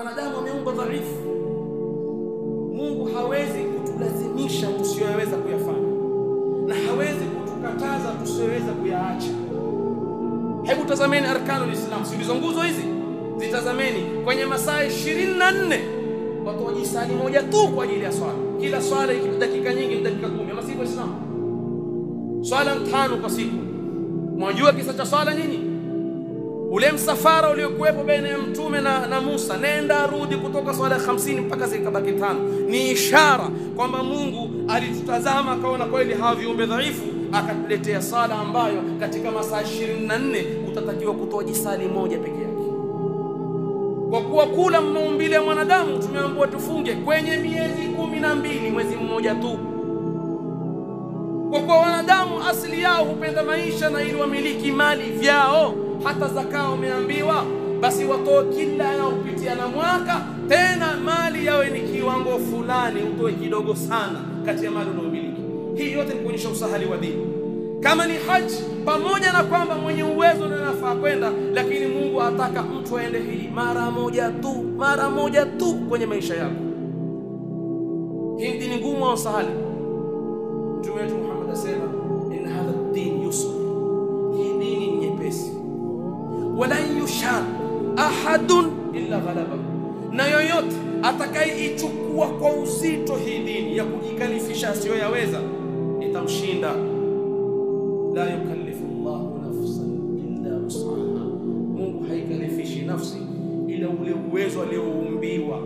Wanadamu wameumbwa dhaifu. Mungu hawezi kutulazimisha tusiyoweza kuyafanya, na hawezi kutukataza tusiyoweza kuyaacha. Hebu tazameni arkanul Islam, hizo nguzo hizi zitazameni. Kwenye masaa 24 watu wajisali moja tu kwa ajili ya swala. Kila swala dakika nyingi, dakika 10. Ama sivyo Islam? Swala 5 kwa siku. Mwajua kisa cha swala nyinyi? Ule msafara uliokuwepo baina ya Mtume na Musa, nenda rudi kutoka swala 50 mpaka zikabaki 5, ni ishara kwamba Mungu alitutazama akaona kweli hawa viumbe dhaifu, akatuletea sala ambayo katika masaa 24 utatakiwa kutoa jisali moja peke yake. Kwa kuwa kula maumbile ya mwanadamu tumeambiwa tufunge kwenye miezi 12, mwezi mmoja tu. Kwa kuwa wanadamu asili yao hupenda maisha na ili wamiliki mali vyao, hata zakao wameambiwa basi watoe kila yanayopitia na mwaka, tena mali yawe ni kiwango fulani, utoe kidogo sana kati ya mali unayomiliki. Hii yote ni kuonyesha usahali wa dini. Kama ni haji, pamoja na kwamba mwenye uwezo ndio anafaa kwenda, lakini Mungu ataka mtu aende hii mara moja tu kwenye maisha yako. Hii dini ngumu au sahali? Mtume wetu Muhammad asema inna hadha ad-din yusr, hii dini ni nyepesi. Wala yushad ahadun illa ghalabahu, na yoyote atakayeichukua kwa uzito hii dini ya kujikalifisha asiyoyaweza itamshinda. La yukallifu Allahu nafsan illa wus'aha, Mungu haikalifishi nafsi ila ule uwezo alioumbiwa.